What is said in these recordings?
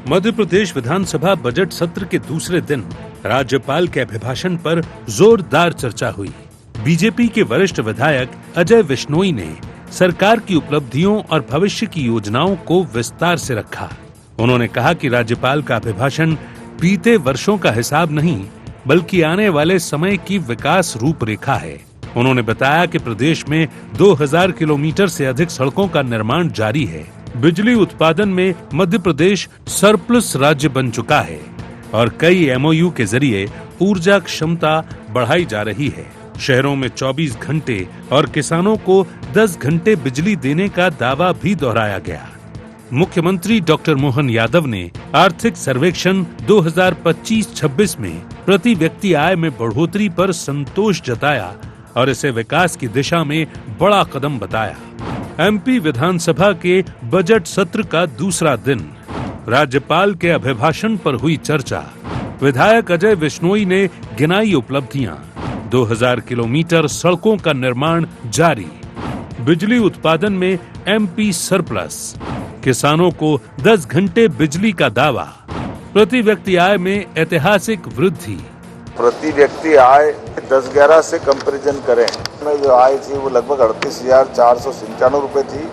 मध्य प्रदेश विधानसभा budget सत्र के दूसरे दिन राज्यपाल के अभिभाषण पर जोरदार चर्चा हुई। बीजेपी के वरिष्ठ विधायक अजय विश्नोई ने सरकार की उपलब्धियों और भविष्य की योजनाओं को विस्तार से रखा। उन्होंने कहा कि राज्यपाल का अभिभाषण बीते वर्षों का हिसाब नहीं, बल्कि आने वाले समय की विकास रूपरेखा है। उन्होंने बताया कि प्रदेश में 2000 किलोमीटर से अधिक सड़कों का निर्माण जारी है। बिजली उत्पादन में मध्य प्रदेश सरप्लस राज्य बन चुका है और कई एमओयू के जरिए ऊर्जा क्षमता बढ़ाई जा रही है। शहरों में 24 घंटे और किसानों को 10 घंटे बिजली देने का दावा भी दोहराया गया। मुख्यमंत्री डॉक्टर मोहन यादव ने आर्थिक सर्वेक्षण 2025-26 में प्रति व्यक्ति आय में बढ़ोतरी पर संतोष जताया और इसे विकास की दिशा में बड़ा कदम बताया। एमपी विधानसभा के बजट सत्र का दूसरा दिन राज्यपाल के अभिभाषण पर हुई चर्चा। विधायक अजय विश्नोई ने गिनाई उपलब्धियां। 2000 किलोमीटर सड़कों का निर्माण जारी, बिजली उत्पादन में एमपी सरप्लस, किसानों को 10 घंटे बिजली का दावा, प्रति व्यक्ति आय में ऐतिहासिक वृद्धि। प्रति व्यक्ति आय 10-11 से कंपैरिजन करें, में जो आय थी वो लगभग 38,497 रुपए थी।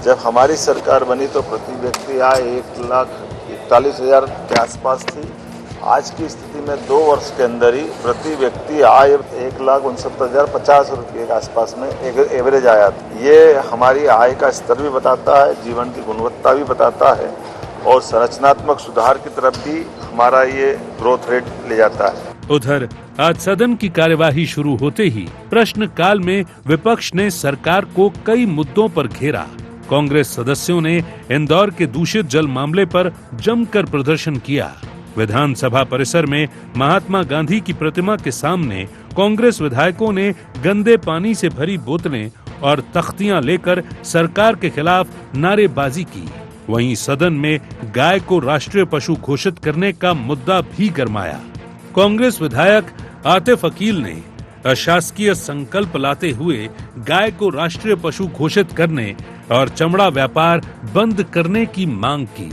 जब हमारी सरकार बनी तो प्रति व्यक्ति आय 1,41,000 के आसपास थी। आज की स्थिति में 2 वर्ष के अंदर ही प्रति व्यक्ति आय 1,69,050 रुपये के आसपास में एक एवरेज आया था। ये हमारी आय का स्तर भी बताता है, जीवन की गुणवत्ता भी बताता है और संरचनात्मक सुधार की तरफ भी हमारा ये ग्रोथ रेट ले जाता है। उधर आज सदन की कार्यवाही शुरू होते ही प्रश्नकाल में विपक्ष ने सरकार को कई मुद्दों पर घेरा। कांग्रेस सदस्यों ने इंदौर के दूषित जल मामले पर जमकर प्रदर्शन किया। विधानसभा परिसर में महात्मा गांधी की प्रतिमा के सामने कांग्रेस विधायकों ने गंदे पानी से भरी बोतलें और तख्तियां लेकर सरकार के खिलाफ नारेबाजी की। वहीं सदन में गाय को राष्ट्रीय पशु घोषित करने का मुद्दा भी गरमाया। कांग्रेस विधायक आतिफ अकील ने अशासकीय संकल्प लाते हुए गाय को राष्ट्रीय पशु घोषित करने और चमड़ा व्यापार बंद करने की मांग की।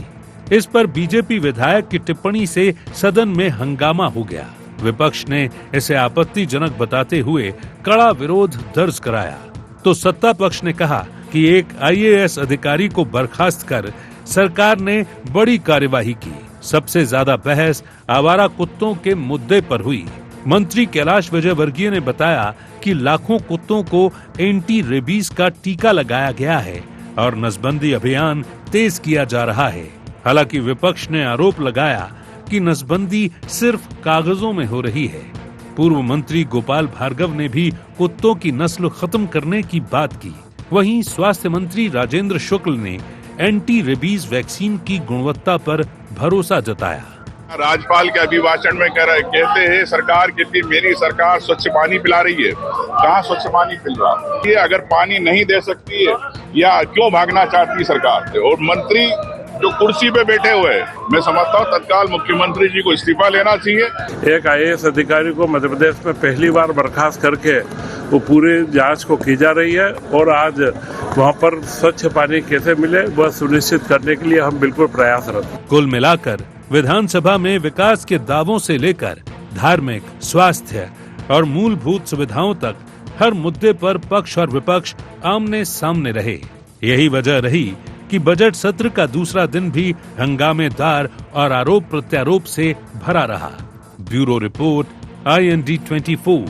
इस पर बीजेपी विधायक की टिप्पणी से सदन में हंगामा हो गया। विपक्ष ने इसे आपत्तिजनक बताते हुए कड़ा विरोध दर्ज कराया, तो सत्ता पक्ष ने कहा कि एक आईएएस अधिकारी को बर्खास्त कर सरकार ने बड़ी कार्यवाही की। सबसे ज्यादा बहस आवारा कुत्तों के मुद्दे पर हुई। मंत्री कैलाश विजयवर्गीय ने बताया कि लाखों कुत्तों को एंटी रेबीज का टीका लगाया गया है और नसबंदी अभियान तेज किया जा रहा है। हालांकि विपक्ष ने आरोप लगाया कि नसबंदी सिर्फ कागजों में हो रही है। पूर्व मंत्री गोपाल भार्गव ने भी कुत्तों की नस्ल खत्म करने की बात की। वहीं स्वास्थ्य मंत्री राजेंद्र शुक्ल ने एंटी रेबीज वैक्सीन की गुणवत्ता पर भरोसा जताया। राज्यपाल के अभिभाषण में कहते हैं सरकार कितनी, मेरी सरकार स्वच्छ पानी पिला रही है। कहाँ स्वच्छ पानी पिल रहा? ये अगर पानी नहीं दे सकती है या क्यों भागना चाहती है सरकार? और मंत्री जो कुर्सी पे बैठे हुए हैं, मैं समझता हूँ तत्काल मुख्यमंत्री जी को इस्तीफा लेना चाहिए। एक आईएएस अधिकारी को मध्य प्रदेश में पहली बार बर्खास्त करके वो पूरे जांच को की जा रही है और आज वहाँ पर स्वच्छ पानी कैसे मिले वह सुनिश्चित करने के लिए हम बिल्कुल प्रयासरत हैं। कुल मिलाकर विधानसभा में विकास के दावों से लेकर धार्मिक, स्वास्थ्य और मूलभूत सुविधाओं तक हर मुद्दे पर पक्ष और विपक्ष आमने सामने रहे। यही वजह रही कि बजट सत्र का दूसरा दिन भी हंगामेदार और आरोप प्रत्यारोप से भरा रहा। Bureau report, IND 24।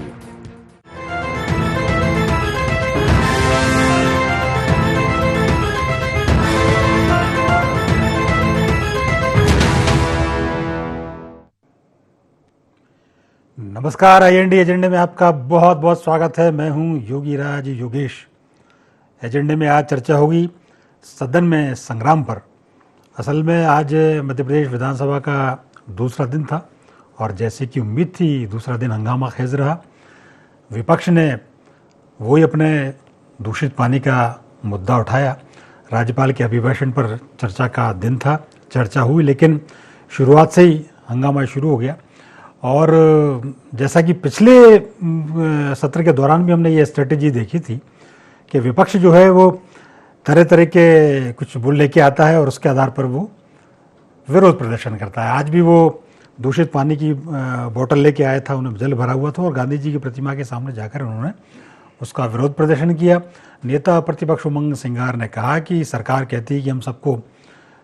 नमस्कार, IND एजेंडे में आपका बहुत बहुत स्वागत है। मैं हूं योगी राज योगेश। एजेंडे में आज चर्चा होगी सदन में संग्राम पर। असल में आज मध्य प्रदेश विधानसभा का दूसरा दिन था और जैसे कि उम्मीद थी दूसरा दिन हंगामा खेज रहा। विपक्ष ने वही अपने दूषित पानी का मुद्दा उठाया। राज्यपाल के अभिभाषण पर चर्चा का दिन था, चर्चा हुई, लेकिन शुरुआत से ही हंगामा शुरू हो गया। और जैसा कि पिछले सत्र के दौरान भी हमने ये स्ट्रेटेजी देखी थी कि विपक्ष जो है वो तरह तरह के कुछ बोल लेके आता है और उसके आधार पर वो विरोध प्रदर्शन करता है। आज भी वो दूषित पानी की बोतल लेके आया था, उन्हें जल भरा हुआ था और गांधी जी की प्रतिमा के सामने जाकर उन्होंने उसका विरोध प्रदर्शन किया। नेता प्रतिपक्ष उमंग सिंगार ने कहा कि सरकार कहती है कि हम सबको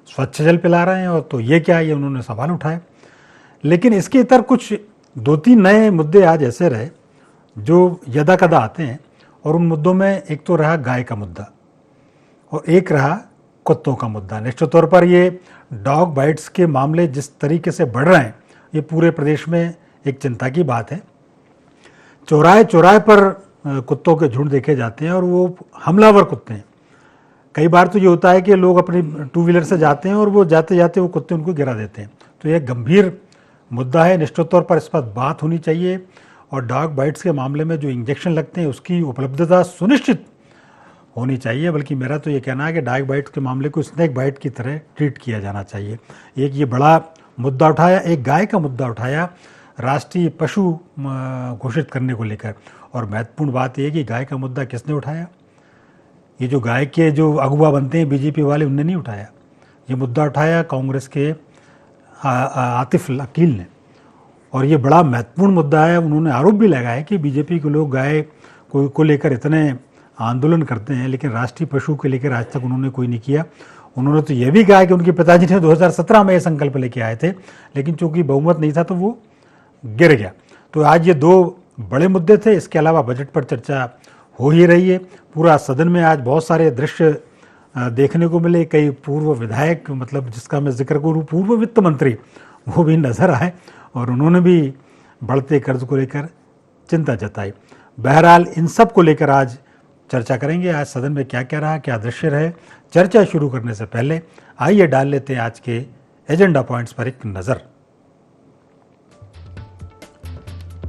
स्वच्छ जल पिला रहे हैं, और तो ये क्या, ये उन्होंने सवाल उठाए। लेकिन इसके इतर कुछ 2-3 नए मुद्दे आज ऐसे रहे जो यदा कदा आते हैं, और उन मुद्दों में एक तो रहा गाय का मुद्दा और एक रहा कुत्तों का मुद्दा। निश्चित तौर पर ये डॉग बाइट्स के मामले जिस तरीके से बढ़ रहे हैं, ये पूरे प्रदेश में एक चिंता की बात है। चौराहे चौराहे पर कुत्तों के झुंड देखे जाते हैं और वो हमलावर कुत्ते हैं। कई बार तो ये होता है कि लोग अपनी 2 व्हीलर से जाते हैं और वो जाते जाते वो कुत्ते उनको गिरा देते हैं। तो ये गंभीर मुद्दा है, निश्चित तौर पर इस पर बात होनी चाहिए। और डॉग बाइट्स के मामले में जो इंजेक्शन लगते हैं उसकी उपलब्धता सुनिश्चित होनी चाहिए। बल्कि मेरा तो ये कहना है कि डॉग बाइट्स के मामले को स्नेक बाइट की तरह ट्रीट किया जाना चाहिए। एक ये बड़ा मुद्दा उठाया, एक गाय का मुद्दा उठाया राष्ट्रीय पशु घोषित करने को लेकर। और महत्वपूर्ण बात यह कि गाय का मुद्दा किसने उठाया? ये जो गाय के जो अगुवा बनते हैं बीजेपी वाले, उनने नहीं उठाया। ये मुद्दा उठाया कांग्रेस के आतिफ अकील ने, और ये बड़ा महत्वपूर्ण मुद्दा है। उन्होंने आरोप भी लगाया कि बीजेपी के लोग गाय को लेकर इतने आंदोलन करते हैं, लेकिन राष्ट्रीय पशु के लेकर आज तक उन्होंने कोई नहीं किया। उन्होंने तो यह भी कहा कि उनके पिताजी ने 2017 में ये संकल्प लेके आए थे, लेकिन चूंकि बहुमत नहीं था तो वो गिर गया। तो आज ये 2 बड़े मुद्दे थे। इसके अलावा बजट पर चर्चा हो ही रही है। पूरा सदन में आज बहुत सारे दृश्य देखने को मिले। कई पूर्व विधायक, मतलब जिसका मैं जिक्र करूँ, पूर्व वित्त मंत्री, वो भी नजर आए और उन्होंने भी बढ़ते कर्ज को लेकर चिंता जताई। बहरहाल इन सब को लेकर आज चर्चा करेंगे। आज सदन में क्या क्या रहा, क्या दृश्य रहे। चर्चा शुरू करने से पहले आइए डाल लेते हैं आज के एजेंडा पॉइंट्स पर एक नजर।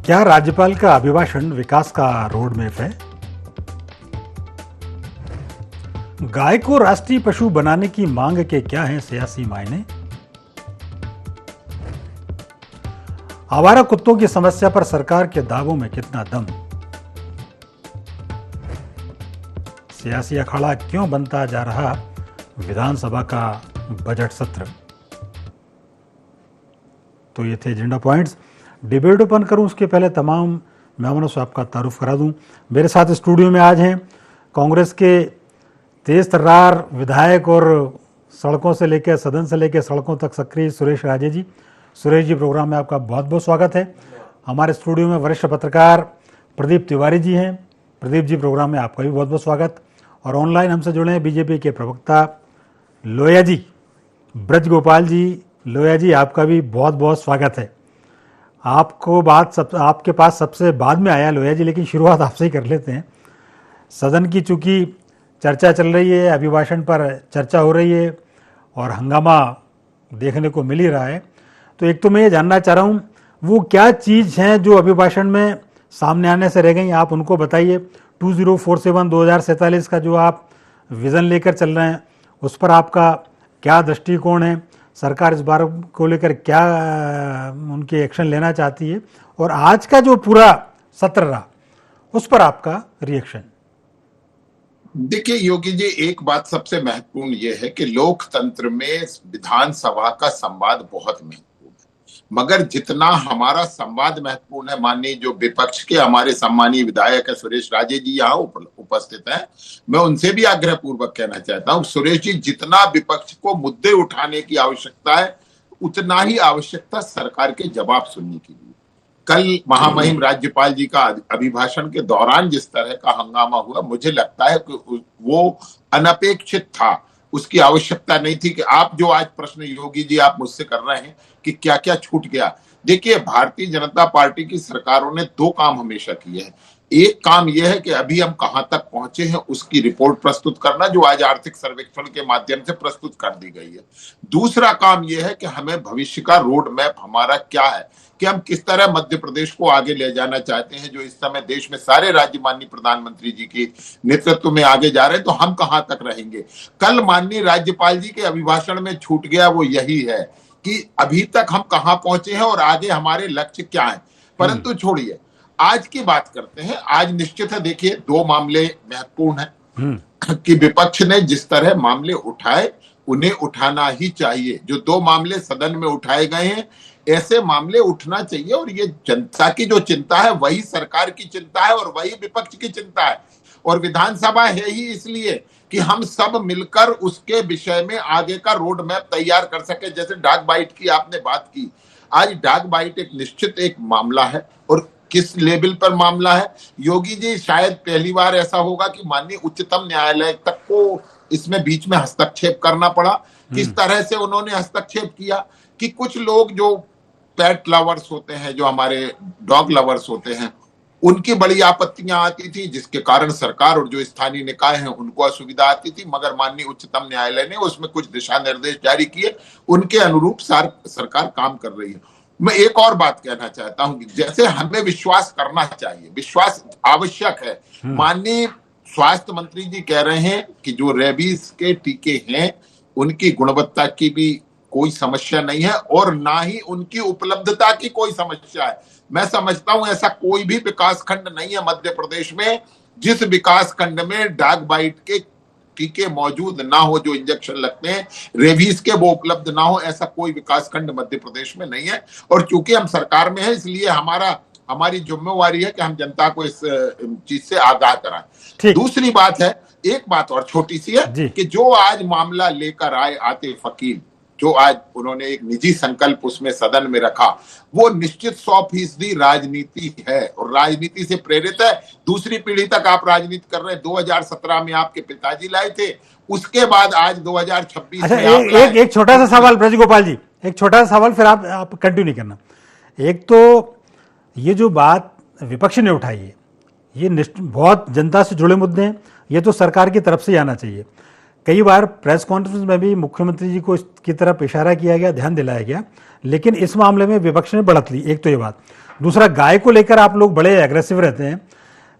क्या राज्यपाल का अभिभाषण विकास का रोड मैप है? गाय को राष्ट्रीय पशु बनाने की मांग के क्या हैं सियासी मायने? आवारा कुत्तों की समस्या पर सरकार के दावों में कितना दम? सियासी अखाड़ा क्यों बनता जा रहा विधानसभा का बजट सत्र? तो ये थे एजेंडा पॉइंट्स। डिबेट ओपन करूं उसके पहले तमाम मेहमानों से आपका तारुफ करा दूं। मेरे साथ स्टूडियो में आज हैं कांग्रेस के तेज तर्रार विधायक और सड़कों से लेकर, सदन से लेकर सड़कों तक सक्रिय सुरेश राजे जी। सुरेश जी, प्रोग्राम में आपका बहुत बहुत स्वागत है। हमारे स्टूडियो में वरिष्ठ पत्रकार प्रदीप तिवारी जी हैं। प्रदीप जी, प्रोग्राम में आपका भी बहुत बहुत स्वागत। और ऑनलाइन हमसे जुड़े हैं बीजेपी के प्रवक्ता लोया जी, ब्रज गोपाल जी। लोया जी, आपका भी बहुत बहुत स्वागत है। आपके पास सबसे बाद में आया लोया जी, लेकिन शुरुआत आपसे ही कर लेते हैं। सदन की चूंकि चर्चा चल रही है, अभिभाषण पर चर्चा हो रही है और हंगामा देखने को मिल ही रहा है, तो एक तो मैं ये जानना चाह रहा हूँ वो क्या चीज़ हैं जो अभिभाषण में सामने आने से रह गई, आप उनको बताइए। 2047 2047 का जो आप विज़न लेकर चल रहे हैं, उस पर आपका क्या दृष्टिकोण है? सरकार इस बार को लेकर क्या उनके एक्शन लेना चाहती है? और आज का जो पूरा सत्र रहा उस पर आपका रिएक्शन। देखिए योगी जी, एक बात सबसे महत्वपूर्ण यह है कि लोकतंत्र में विधानसभा का संवाद बहुत महत्वपूर्ण है, मगर जितना हमारा संवाद महत्वपूर्ण है, माननीय जो विपक्ष के हमारे सम्मानीय विधायक है सुरेश राजे जी यहाँ उपस्थित हैं, मैं उनसे भी आग्रह पूर्वक कहना चाहता हूँ, सुरेश जी, जितना विपक्ष को मुद्दे उठाने की आवश्यकता है, उतना ही आवश्यकता सरकार के जवाब सुनने की भी। कल महामहिम राज्यपाल जी का अभिभाषण के दौरान जिस तरह का हंगामा हुआ, मुझे लगता है कि वो अनपेक्षित था, उसकी आवश्यकता नहीं थी। कि आप जो आज प्रश्न योगी जी आप मुझसे कर रहे हैं कि क्या क्या छूट गया, देखिए भारतीय जनता पार्टी की सरकारों ने 2 काम हमेशा किए हैं। एक काम यह है कि अभी हम कहां तक पहुंचे हैं उसकी रिपोर्ट प्रस्तुत करना, जो आज आर्थिक सर्वेक्षण के माध्यम से प्रस्तुत कर दी गई है। दूसरा काम यह है कि हमें भविष्य का रोड मैप हमारा क्या है, कि हम किस तरह मध्य प्रदेश को आगे ले जाना चाहते हैं, जो इस समय देश में सारे राज्य माननीय प्रधानमंत्री जी के नेतृत्व में आगे जा रहे हैं, तो हम कहां तक रहेंगे। कल माननीय राज्यपाल जी के अभिभाषण में छूट गया वो यही है कि अभी तक हम कहां पहुंचे हैं और आगे हमारे लक्ष्य क्या है। परंतु छोड़िए, आज की बात करते हैं। आज निश्चित है, देखिए 2 मामले महत्वपूर्ण हैं कि विपक्ष ने जिस तरह मामले उठाए उन्हें उठाना ही चाहिए। जो 2 मामले सदन में उठाए गए हैं, ऐसे मामले उठना चाहिए, और ये जनता की जो चिंता है वही सरकार की चिंता है और वही विपक्ष की चिंता है। और विधानसभा है ही इसलिए कि हम सब मिलकर उसके विषय में आगे का रोड मैप तैयार कर सके। जैसे डाक बाइट की आपने बात की, आज डाक बाइट एक निश्चित एक मामला है, और किस लेवल पर मामला है, योगी जी शायद पहली बार ऐसा होगा कि माननीय उच्चतम न्यायालय तक को इसमें बीच में हस्तक्षेप करना पड़ा। किस तरह से उन्होंने हस्तक्षेप किया कि कुछ लोग जो पेट लवर्स होते हैं, जो हमारे डॉग लवर्स होते हैं, उनकी बड़ी आपत्तियां आती थी, जिसके कारण सरकार और जो स्थानीय निकाय हैं उनको असुविधा आती थी। मगर माननीय उच्चतम न्यायालय ने उसमें कुछ दिशा निर्देश जारी किए, उनके अनुरूप सरकार काम कर रही है। मैं एक और बात कहना चाहता हूं कि जैसे हमें विश्वास करना चाहिए, विश्वास आवश्यक है। माननीय स्वास्थ्य मंत्री जी कह रहे हैं कि जो रेबीज के टीके हैं उनकी गुणवत्ता की भी कोई समस्या नहीं है और ना ही उनकी उपलब्धता की कोई समस्या है। मैं समझता हूं ऐसा कोई भी विकास खंड नहीं है मध्य प्रदेश में जिस विकास खंड में डाक बाइट के टीके मौजूद ना हो, जो इंजेक्शन लगते हैं रेबीज के वो उपलब्ध ना हो, ऐसा कोई विकास खंड मध्य प्रदेश में नहीं है। और चूंकि हम सरकार में है इसलिए हमारी जिम्मेवारी है कि हम जनता को इस चीज से आगाह कराएं। दूसरी बात है, एक बात और छोटी सी है कि जो आज मामला लेकर आए आतिफ अकील, जो आज उन्होंने एक निजी संकल्प उसमें सदन में रखा, वो निश्चित 100% राजनीति है और राजनीति से प्रेरित है। दूसरी पीढ़ी तक आप राजनीति कर रहे हैं। 2017 में आपके पिताजी लाए थे, उसके बाद आज 2026 अच्छा, में एक छोटा सा सवाल ब्रज गोपाल जी, एक छोटा सा सवाल, फिर आप कंटिन्यू करना। एक तो ये जो बात विपक्ष ने उठाई है, ये बहुत जनता से जुड़े मुद्दे हैं, ये तो सरकार की तरफ से आना चाहिए। कई बार प्रेस कॉन्फ्रेंस में भी मुख्यमंत्री जी को इसकी तरफ इशारा किया गया, ध्यान दिलाया गया, लेकिन इस मामले में विपक्ष ने बढ़त ली। एक तो ये बात। दूसरा, गाय को लेकर आप लोग बड़े एग्रेसिव रहते हैं।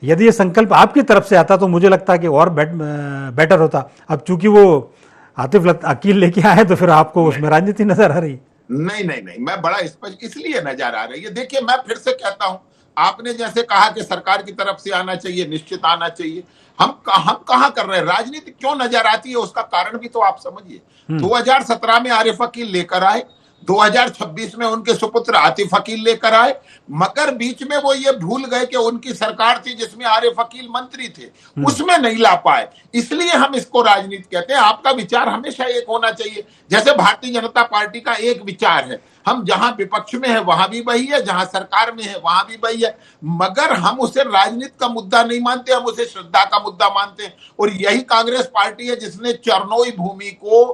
यदि ये संकल्प आपकी तरफ से आता तो मुझे लगता कि और बेटर होता। अब चूंकि वो आतिफ अकील लेके आए तो फिर आपको उसमें राजनीति नजर आ रही। नहीं, मैं बड़ा स्पष्ट इसलिए नजर आ रही है। देखिए, मैं फिर से कहता हूं, आपने जैसे कहा कि सरकार की तरफ से आना चाहिए, निश्चित आना चाहिए। हम कहां कर रहे हैं? राजनीति क्यों नजर आती है उसका कारण भी तो आप समझिए। 2017 में आरिफ अकील लेकर आए, 2026 में उनके सुपुत्र आतिफ अकील लेकर आए, मगर बीच में वो ये भूल गए कि उनकी सरकार थी जिसमें आरिफ अकील मंत्री थे, उसमें नहीं ला पाए। इसलिए हम इसको राजनीति कहते हैं। आपका विचार हमेशा एक होना चाहिए। जैसे भारतीय जनता पार्टी का एक विचार है, हम जहां विपक्ष में है वहां भी वही है, जहां सरकार में है वहां भी वही है, मगर हम उसे राजनीति का मुद्दा नहीं मानते, हम उसे श्रद्धा का मुद्दा मानते हैं। और यही कांग्रेस पार्टी है जिसने चरनोई भूमि को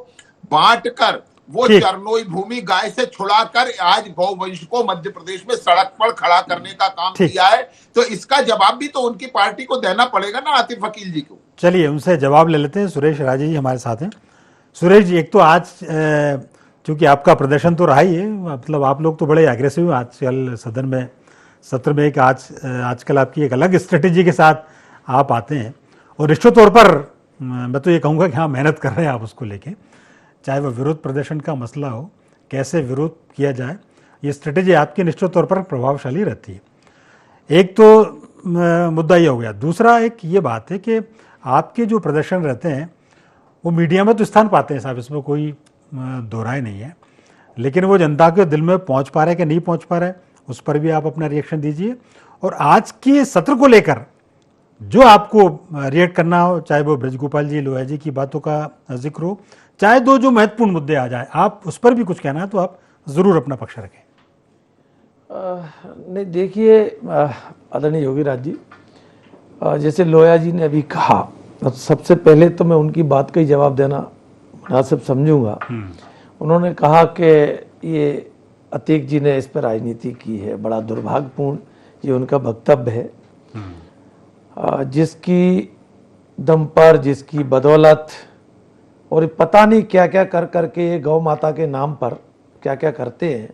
बांटकर, वो चरनोई भूमि गाय से छुड़ाकर आज गौवंश को मध्य प्रदेश में सड़क पर खड़ा करने का काम किया है। तो इसका जवाब भी तो उनकी पार्टी को देना पड़ेगा ना आतिफ अकील जी को। चलिए उनसे जवाब ले लेते हैं। सुरेश राजे जी हमारे साथ हैं। सुरेश जी, एक तो आज चूंकि आपका प्रदर्शन तो रहा ही है, मतलब आप लोग तो बड़े एग्रेसिव हैं आजकल सदन में, सत्र में, एक आजकल आपकी एक अलग स्ट्रेटेजी के साथ आप आते हैं और निश्चित तौर पर मैं तो ये कहूँगा कि हाँ, मेहनत कर रहे हैं आप उसको लेके, चाहे वह विरोध प्रदर्शन का मसला हो, कैसे विरोध किया जाए, ये स्ट्रेटेजी आपकी निश्चित तौर पर प्रभावशाली रहती है। एक तो मुद्दा ये हो गया। दूसरा एक ये बात है कि आपके जो प्रदर्शन रहते हैं वो मीडिया में तो स्थान पाते हैं साहब, इसमें कोई दो राय नहीं है, लेकिन वो जनता के दिल में पहुंच पा रहा है कि नहीं पहुंच पा रहा है, उस पर भी आप अपना रिएक्शन दीजिए। और आज के सत्र को लेकर जो आपको रिएक्ट करना हो, चाहे वो ब्रज गोपाल जी, लोया जी की बातों का जिक्र हो, चाहे दो जो महत्वपूर्ण मुद्दे आ जाए, आप उस पर भी कुछ कहना है तो आप जरूर अपना पक्ष रखें। नहीं, देखिए आदरणीय योगी राज जी, जैसे लोया जी ने अभी कहा, तो सबसे पहले तो मैं उनकी बात का ही जवाब देना मुनासिब समझूंगा। उन्होंने कहा कि ये अतीक जी ने इस पर राजनीति की है, बड़ा दुर्भाग्यपूर्ण ये उनका वक्तव्य है। जिसकी दम पर, जिसकी बदौलत और पता नहीं क्या क्या कर करके ये गौ माता के नाम पर क्या क्या करते हैं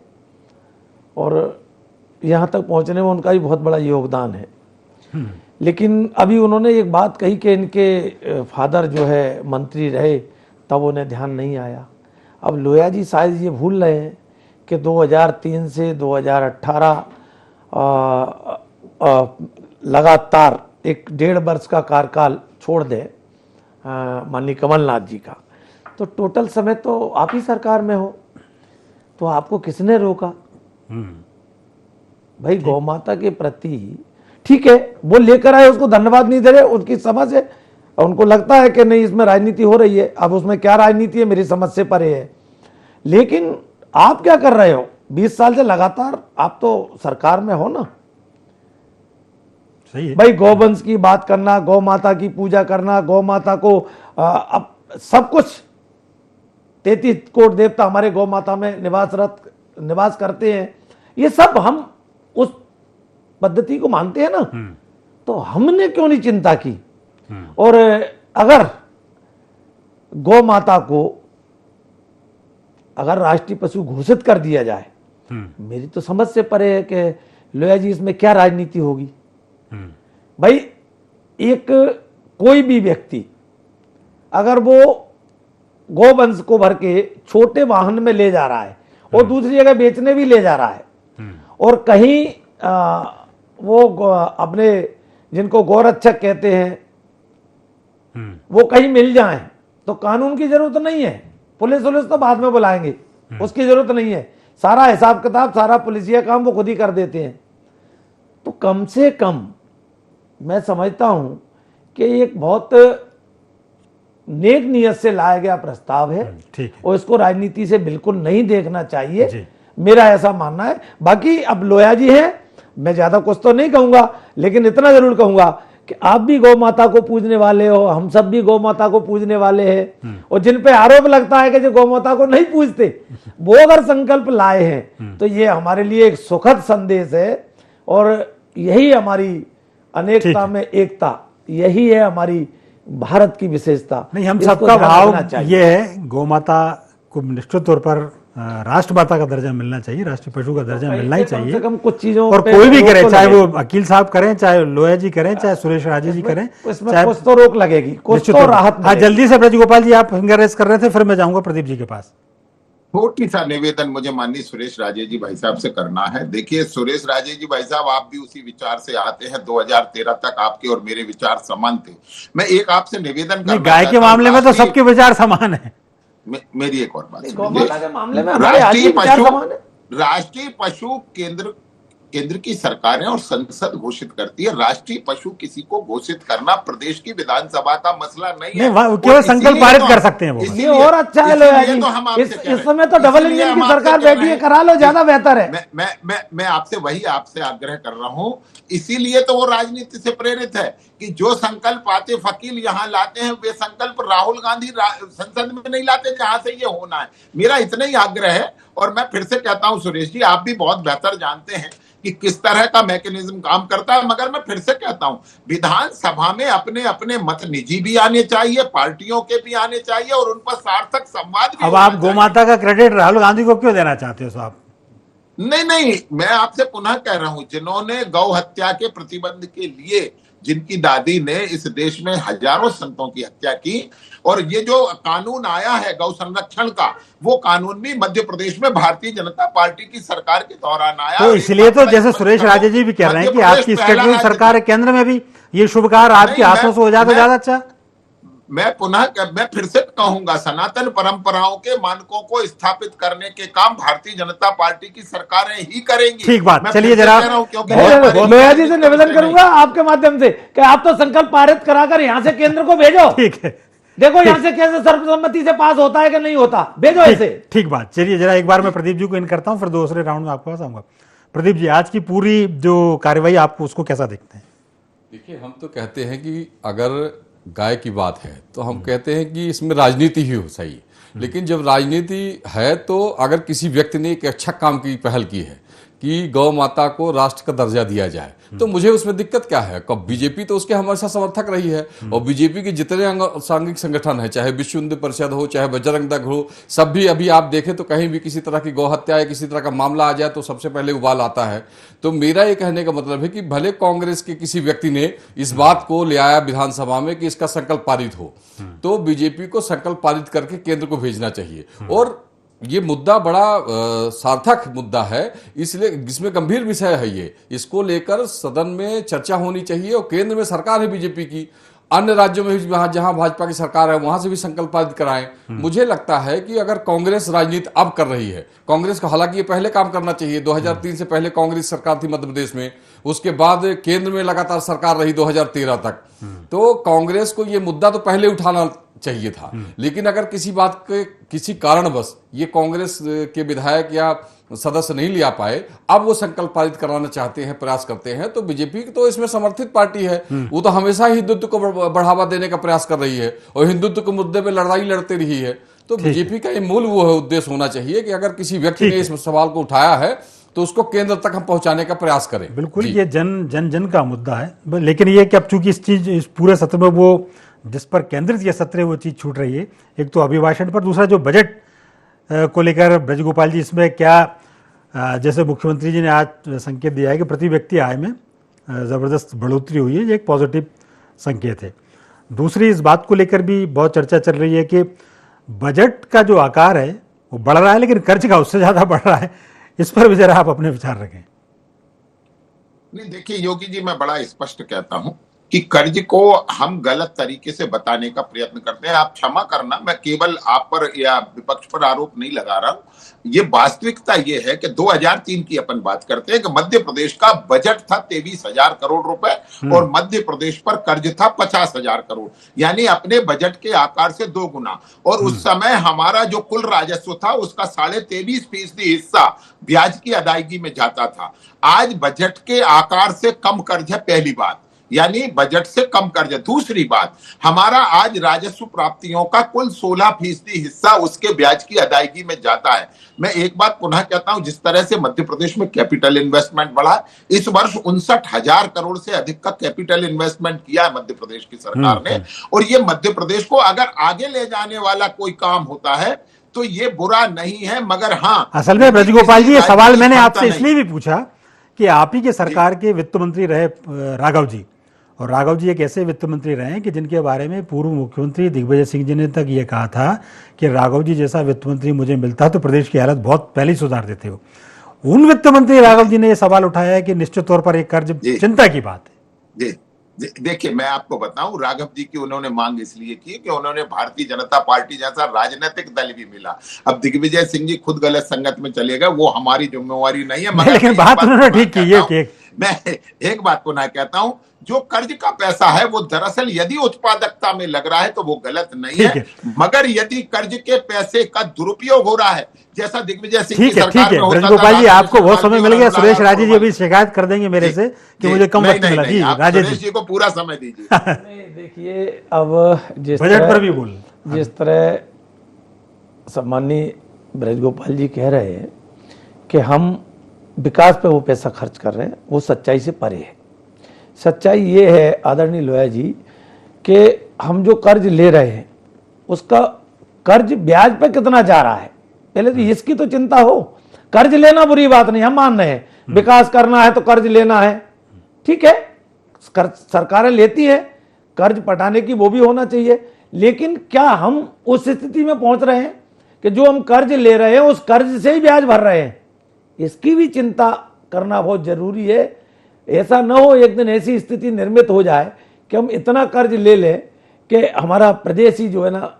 और यहाँ तक पहुँचने में उनका भी बहुत बड़ा योगदान है। लेकिन अभी उन्होंने एक बात कही कि इनके फादर जो है मंत्री रहे, तब उन्हें ध्यान नहीं आया। अब लोया जी शायद ये भूल रहे हैं कि 2003 से 2018 लगातार एक 1.5 वर्ष का कार्यकाल छोड़ दें माननीय कमलनाथ जी का, तो टोटल समय तो आप ही सरकार में हो, तो आपको किसने रोका? भाई गौ माता के प्रति ठीक है, वो लेकर आए, उसको धन्यवाद नहीं दे रहे, उनकी समझ है, उनको लगता है कि नहीं इसमें राजनीति हो रही है। अब उसमें क्या राजनीति है मेरी समझ से परे है। लेकिन आप क्या कर रहे हो? 20 साल से लगातार आप तो सरकार में हो ना। सही है भाई गौवंश की बात करना, गौ माता की पूजा करना, गौ माता को अब सब कुछ 33 कोट देवता हमारे गौ माता में निवास करते हैं, ये सब हम उस पद्धति को मानते हैं ना, तो हमने क्यों नहीं चिंता की? और अगर गौ माता को अगर राष्ट्रीय पशु घोषित कर दिया जाए, मेरी तो समझ से परे है कि लोया जी इसमें क्या राजनीति होगी। भाई एक कोई भी व्यक्ति अगर वो गोवंश को भर के छोटे वाहन में ले जा रहा है और दूसरी जगह बेचने भी ले जा रहा है, और कहीं वो अपने जिनको गौरक्षक कहते हैं वो कहीं मिल जाएं, तो कानून की जरूरत नहीं है। पुलिस तो बाद में बुलाएंगे, उसकी जरूरत नहीं है। सारा हिसाब किताब, सारा पुलिसिया काम वो खुद ही कर देते हैं। तो कम से कम मैं समझता हूं कि एक बहुत नेक नियत से लाया गया प्रस्ताव है, ठीक है। और इसको राजनीति से बिल्कुल नहीं देखना चाहिए, मेरा ऐसा मानना है। बाकी अब लोया जी हैं, मैं ज्यादा कुछ तो नहीं कहूंगा, लेकिन इतना जरूर कहूंगा कि आप भी गौ माता को पूजने वाले हो, हम सब भी गौ माता को पूजने वाले हैं, और जिन पे आरोप लगता है कि जो गौ माता को नहीं पूजते, वो अगर संकल्प लाए हैं तो ये हमारे लिए एक सुखद संदेश है। और यही हमारी अनेकता में एकता, यही है हमारी भारत की विशेषता। नहीं, हम इसको सबका ध्यान भाव रखना चाहिए। ये है, गौ माता को निश्चित तौर पर राष्ट्रमाता का दर्जा मिलना चाहिए, राष्ट्रीय पशु का दर्जा मिलना ही चाहिए। कम से कम कुछ चीजों और पे कोई भी रोक करे, तो चाहे वो लगेगी। वकील साहब करें, चाहे लोया जी करें, चाहे सुरेश राजे जी करें, इसमें चाहे कुछ तो रोक लगेगी, कुछ निश्चित तो तौर पर। राहत हाँ, मिलेगी। जल्दी से ब्रज गोपाल जी, आप फिंगर रेस कर रहे थे, फिर मैं जाऊंगा प्रदीप जी के पास। छोटी सा निवेदन मुझे माननीय सुरेश राजे जी भाई साहब से करना है। देखिए सुरेश राजे जी भाई साहब, आप भी उसी विचार से आते हैं, 2013 तक आपके और मेरे विचार समान थे। मैं एक आपसे निवेदन करना गाय के मामले में तो सबके विचार समान है। मेरी एक और बात गौ सुनिए। माता के मामले में हमारे आज भी विचार समान है। राष्ट्रीय पशु केंद्र की सरकार है और संसद घोषित करती है। राष्ट्रीय पशु किसी को घोषित करना प्रदेश की विधानसभा का मसला नहीं है। नहीं, केवल संकल्प पारित कर सकते हैं वो। ये और अच्छा है लोया जी, इस समय तो डबल इंजन की सरकार बैठी है, करा लो, ज्यादा बेहतर है। मैं आपसे आग्रह कर रहा हूं। इसीलिए तो वो राजनीति से प्रेरित है कि जो संकल्प आते वकील यहाँ लाते हैं, वे संकल्प राहुल गांधी संसद में नहीं लाते जहां से ये होना है। मेरा इतना ही आग्रह है। और मैं फिर से कहता हूं सुरेश जी, आप भी बहुत बेहतर जानते हैं कि किस तरह का मैकेनिज्म काम करता है, मगर मैं फिर से कहता हूं, विधानसभा में अपने अपने मत निजी भी आने चाहिए, पार्टियों के भी आने चाहिए, और उन पर सार्थक संवाद भी। अब आप गौ माता का क्रेडिट राहुल गांधी को क्यों देना चाहते हो साहब? नहीं, मैं आपसे पुनः कह रहा हूं, जिन्होंने गौ हत्या के प्रतिबंध के लिए, जिनकी दादी ने इस देश में हजारों संतों की हत्या की, और ये जो कानून आया है गौ संरक्षण का, वो कानून भी मध्य प्रदेश में भारतीय जनता पार्टी की सरकार के दौरान आया। तो इसलिए तो जैसे सुरेश राजे जी भी कह रहे हैं कि आपकी स्टेट में सरकार है, केंद्र में भी, ये शुभ कार्य आपके हाथों से हो जाए तो ज्यादा अच्छा। मैं फिर से कहूंगा, सनातन परंपराओं के मानकों को स्थापित करने के काम भारतीय जनता पार्टी की सरकारें ही करेंगी। ठीक बात, चलिए जरा लोया जी से निवेदन करूंगा आपके माध्यम से कि आप तो संकल्प पारित कराकर यहाँ से केंद्र को भेजो। ठीक है, देखो यहाँ से कैसे सर्वसम्मति से पास होता है कि नहीं होता, भेजो ऐसे। ठीक बात। चलिए जरा एक बार मैं प्रदीप जी को इन करता हूं, फिर दूसरे राउंड में आपके पास आऊंगा। प्रदीप जी, आज की पूरी जो कार्यवाही आप उसको कैसा देखते हैं? देखिए, हम तो कहते हैं कि अगर गाय की बात है तो हम कहते हैं कि इसमें राजनीति ही हो सही, लेकिन जब राजनीति है तो अगर किसी व्यक्ति ने एक अच्छा काम की पहल की है कि गौ माता को राष्ट्र का दर्जा दिया जाए, तो मुझे उसमें दिक्कत क्या है? कब बीजेपी तो उसके हमेशा समर्थक रही है, और बीजेपी के जितने सांघिक संगठन है, चाहे विश्व हिंदू परिषद हो, चाहे बजरंग दल हो, सब भी अभी आप देखें तो कहीं भी किसी तरह की गौ हत्या या किसी तरह का मामला आ जाए तो सबसे पहले उबाल आता है। तो मेरा ये कहने का मतलब है कि भले कांग्रेस के किसी व्यक्ति ने इस बात को ले आया विधानसभा में कि इसका संकल्प पारित हो, तो बीजेपी को संकल्प पारित करके केंद्र को भेजना चाहिए। और ये मुद्दा बड़ा सार्थक मुद्दा है, इसलिए जिसमें गंभीर विषय है ये, इसको लेकर सदन में चर्चा होनी चाहिए। और केंद्र में सरकार है बीजेपी की, अन्य राज्यों में भी जहां भाजपा की सरकार है वहां से भी संकल्प पारित कराएं। मुझे लगता है कि अगर कांग्रेस राजनीति अब कर रही है, कांग्रेस को हालांकि ये पहले काम करना चाहिए। 2003 से पहले कांग्रेस सरकार थी मध्य प्रदेश में, उसके बाद केंद्र में लगातार सरकार रही 2013 तक। तो कांग्रेस को ये मुद्दा तो पहले उठाना चाहिए था, लेकिन अगर किसी बात के किसी कारणवश ये कांग्रेस के विधायक या सदस्य नहीं ले आ पाए, अब वो संकल्प पारित कराना चाहते हैं, प्रयास करते हैं, तो बीजेपी तो इसमें समर्थित पार्टी है। वो तो हमेशा ही हिंदुत्व को बढ़ावा देने का प्रयास कर रही है और हिंदुत्व के मुद्दे पे लड़ाई लड़ती रही है। तो बीजेपी का ये मूल वो उद्देश्य होना चाहिए कि अगर किसी व्यक्ति ने इस सवाल को उठाया है तो उसको केंद्र तक हम पहुंचाने का प्रयास करें। बिल्कुल, ये जन का मुद्दा है, लेकिन ये कि अब चूंकि इस पूरे सत्र में वो जिस पर केंद्रित ये सत्र है वो चीज छूट रही है। एक तो अभिभाषण पर, दूसरा जो बजट को लेकर ब्रजगोपाल जी, इसमें क्या जैसे मुख्यमंत्री जी ने आज संकेत दिया है कि प्रति व्यक्ति आय में ज़बरदस्त बढ़ोतरी हुई है, ये एक पॉजिटिव संकेत है। दूसरी इस बात को लेकर भी बहुत चर्चा चल रही है कि बजट का जो आकार है वो बढ़ रहा है, लेकिन कर्ज का उससे ज़्यादा बढ़ रहा है। इस पर भी जरा आप अपने विचार रखें। नहीं, देखिए योगी जी, मैं बड़ा स्पष्ट कहता हूं कि कर्ज को हम गलत तरीके से बताने का प्रयत्न करते हैं। आप क्षमा करना, मैं केवल आप पर या विपक्ष पर आरोप नहीं लगा रहा हूं। ये वास्तविकता ये है कि 2003 की अपन बात करते हैं कि मध्य प्रदेश का बजट था 23,000 करोड़ रुपए और मध्य प्रदेश पर कर्ज था 50,000 करोड़, यानी अपने बजट के आकार से 2 गुना। और उस समय हमारा जो कुल राजस्व था उसका 23.5% हिस्सा ब्याज की अदायगी में जाता था। आज बजट के आकार से कम कर्ज है, पहली बात, यानी बजट से कम कर्ज है। दूसरी बात, हमारा आज राजस्व प्राप्तियों का कुल 16% हिस्सा उसके ब्याज की अदायगी में जाता है। मैं एक बात पुनः कहता हूं, जिस तरह से मध्य प्रदेश में कैपिटल इन्वेस्टमेंट बढ़ा, इस वर्ष 59,000 करोड़ से अधिक का कैपिटल इन्वेस्टमेंट किया है मध्य प्रदेश की सरकार ने। और ये मध्य प्रदेश को अगर आगे ले जाने वाला कोई काम होता है तो ये बुरा नहीं है, मगर हाँ, असल में ब्रजगोपाल जी, ये सवाल मैंने आपसे इसलिए भी पूछा कि आप ही के सरकार के वित्त मंत्री रहे राघव जी, और राघव जी एक ऐसे वित्त मंत्री रहे हैं कि जिनके बारे में पूर्व मुख्यमंत्री दिग्विजय सिंह जी ने तक ये कहा था कि राघव जी जैसा वित्त मंत्री मुझे मिलता तो प्रदेश की हालत बहुत पहले ही सुधार देते हो। उन वित्त मंत्री राघव जी ने ये सवाल उठाया है कि निश्चित तौर पर एक कर्ज चिंता की बात है। देखिए, मैं आपको बताऊं, राघव जी की उन्होंने मांग इसलिए की कि उन्होंने भारतीय जनता पार्टी जैसा राजनीतिक दल भी मिला। अब दिग्विजय सिंह जी खुद गलत संगत में चले गए, वो हमारी जिम्मेवारी नहीं है। मगर लेकिन बात उन्होंने ठीक की है। मैं एक बात पुनः कहता हूं, जो कर्ज का पैसा है वो दरअसल यदि उत्पादकता में लग रहा है तो वो गलत नहीं है, मगर यदि कर्ज के पैसे का दुरुपयोग हो रहा है जैसा दिग्विजय सिंह की सरकार में होता था। ब्रजगोपाल जी, आपको बहुत समय मिल गया। सुरेश राजे जी अभी शिकायत कर देंगे मेरे से कि मुझे कम वक्त मिला। जी राजे जी को पूरा समय दीजिए। देखिए, अब बजट पर भी बोल, जिस तरह सम्माननीय ब्रजगोपाल जी कह रहे हैं कि हम विकास पे वो पैसा खर्च कर रहे हैं, वो सच्चाई से परे है। सच्चाई ये है आदरणीय लोया जी कि हम जो कर्ज ले रहे हैं उसका कर्ज ब्याज पे कितना जा रहा है, पहले तो इसकी तो चिंता हो। कर्ज लेना बुरी बात नहीं, हम मान रहे हैं विकास करना है तो कर्ज लेना है, ठीक है, सरकारें लेती है, कर्ज पटाने की वो भी होना चाहिए। लेकिन क्या हम उस स्थिति में पहुंच रहे हैं कि जो हम कर्ज ले रहे हैं उस कर्ज से ही ब्याज भर रहे हैं? इसकी भी चिंता करना बहुत जरूरी है। ऐसा न हो एक दिन ऐसी स्थिति निर्मित हो जाए कि हम इतना कर्ज ले लें कि हमारा प्रदेश ही जो है ना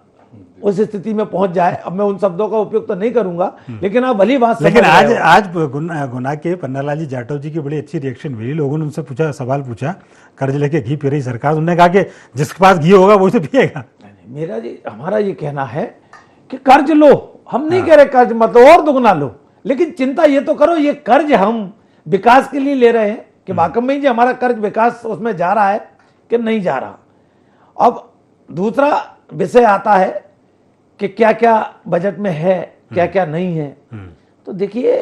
उस स्थिति में पहुंच जाए। अब मैं उन शब्दों का उपयोग तो नहीं करूंगा, लेकिन आप भली बात। लेकिन आज गुना के पन्नालाल जी जाटव जी की बड़ी अच्छी रिएक्शन मिली। लोगों ने उनसे पूछा, सवाल पूछा, कर्ज लेके घी पी रही सरकार, उन्होंने कहा कि जिसके पास घी होगा वही तो पिएगा। मेरा जी, हमारा ये कहना है कि कर्ज लो, हम नहीं कह रहे कर्ज मत लो और दुगना लो, लेकिन चिंता ये तो करो ये कर्ज हम विकास के लिए ले रहे हैं कि वाकई में जी हमारा कर्ज विकास उसमें जा रहा है कि नहीं जा रहा। अब दूसरा विषय आता है कि क्या क्या बजट में है, क्या क्या नहीं है। तो देखिए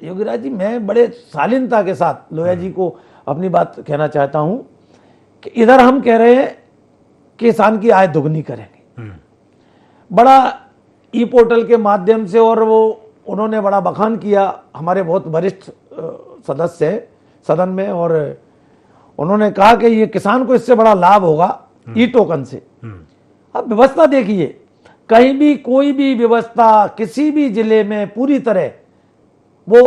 योगीराज जी, मैं बड़े शालीनता के साथ लोया जी को अपनी बात कहना चाहता हूं कि इधर हम कह रहे हैं कि किसान की आय दोगुनी करेंगे, बड़ा ई पोर्टल के माध्यम से, और वो उन्होंने बड़ा बखान किया, हमारे बहुत वरिष्ठ सदस्य हैं सदन में, और उन्होंने कहा कि ये किसान को इससे बड़ा लाभ होगा ई टोकन से। अब व्यवस्था देखिए, कहीं भी कोई भी व्यवस्था किसी भी जिले में पूरी तरह वो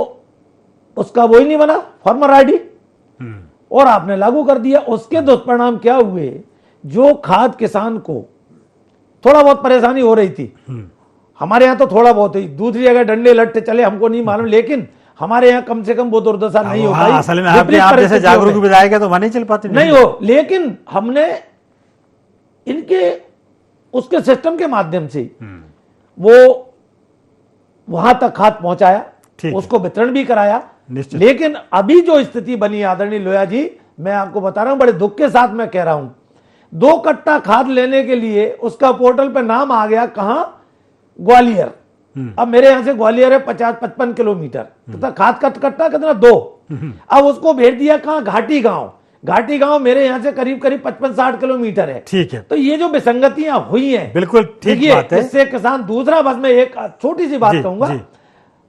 उसका वो ही नहीं बना, फार्मर आईडी, और आपने लागू कर दिया। उसके दुष्परिणाम क्या हुए? जो खाद किसान को थोड़ा बहुत परेशानी हो रही थी, हमारे यहाँ तो थोड़ा बहुत ही, दूसरी जगह डंडे लट्टे चले हमको नहीं मालूम, लेकिन हमारे यहाँ कम से कम वो दुर्दशा नहीं हो पाई। असल में आप जैसे जागरूक विधायक है तो वहां नहीं चल पाते, नहीं हो, लेकिन हमने इनके उसके सिस्टम के माध्यम से वो वहां तक खाद पहुंचाया, उसको वितरण भी कराया। लेकिन अभी जो स्थिति बनी आदरणीय लोया जी, मैं आपको बता रहा हूं, बड़े दुख के साथ मैं कह रहा हूं, 2 कट्टा खाद लेने के लिए उसका पोर्टल पे नाम आ गया कहां, ग्वालियर। अब मेरे यहां से ग्वालियर है 50-55 किलोमीटर, कितना खाद का कट्टा कितना, 2। अब उसको भेज दिया कहां, घाटी गांव। घाटी गांव मेरे यहां से करीब 55-60 किलोमीटर है। ठीक है, तो ये जो विसंगतियां हुई हैं, बिल्कुल ठीक बात है। इससे किसान, दूसरा बस मैं एक छोटी सी बात कहूंगा,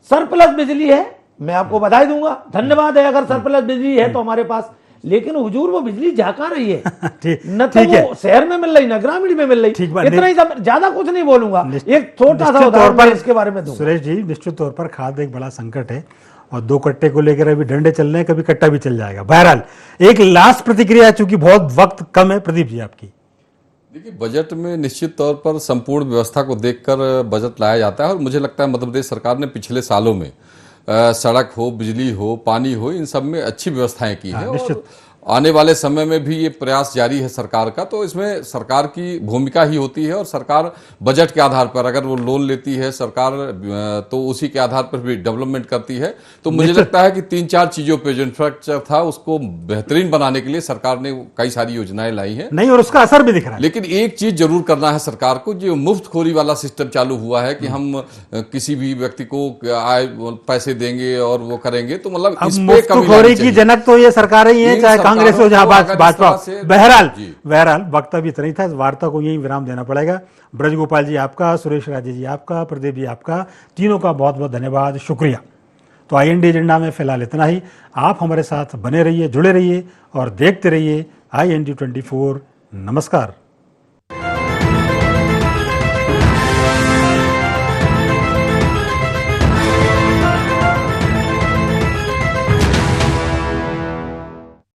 सरप्लस बिजली है, मैं आपको बधाई दूंगा, धन्यवाद है अगर सरप्लस बिजली है तो हमारे पास, लेकिन हुजूर वो बिजली जा रही है न तो वो शहर में मिल रही न ग्रामीण में मिल रही। इतना ही, ज्यादा कुछ नहीं बोलूंगा, एक छोटा सा उदाहरण इसके बारे में दूंगा। सुरेश जी, निश्चित तौर पर खाद एक बड़ा संकट है और 2 कट्टे को लेकर अभी डंडे चल रहे हैं, कभी कट्टा भी चल जाएगा। बहरहाल एक लास्ट प्रतिक्रिया, चूंकि बहुत वक्त कम है, प्रदीप जी आपकी। देखिए, बजट में निश्चित तौर पर संपूर्ण व्यवस्था को देखकर बजट लाया जाता है और मुझे लगता है मध्य प्रदेश सरकार ने पिछले सालों में सड़क हो, बिजली हो, पानी हो, इन सब में अच्छी व्यवस्थाएं की हैं और आने वाले समय में भी ये प्रयास जारी है सरकार का। तो इसमें सरकार की भूमिका ही होती है और सरकार बजट के आधार पर, अगर वो लोन लेती है सरकार, तो उसी के आधार पर भी डेवलपमेंट करती है। तो मुझे लगता है कि 3-4 चीजों पे जो इंफ्रास्ट्रक्चर था उसको बेहतरीन बनाने के लिए सरकार ने कई सारी योजनाएं लाई हैं। नहीं, और उसका असर भी दिख रहा है। लेकिन एक चीज जरूर करना है सरकार को, जो मुफ्तखोरी वाला सिस्टम चालू हुआ है कि हम किसी भी व्यक्ति को पैसे देंगे और वो करेंगे, तो मतलब मुफ्तखोरी की जनक तो ये सरकार ही है, चाहे कांग्रेस हो जहां भाजपा। बहरहाल वक्त अभी इतना ही था, इस वार्ता को यही विराम देना पड़ेगा। ब्रजगोपाल जी आपका, सुरेश राजे जी आपका, प्रदीप जी आपका, तीनों का बहुत बहुत धन्यवाद, शुक्रिया। तो IND एजेंडा में फिलहाल इतना ही। आप हमारे साथ बने रहिए, जुड़े रहिए और देखते रहिए IND 24। नमस्कार।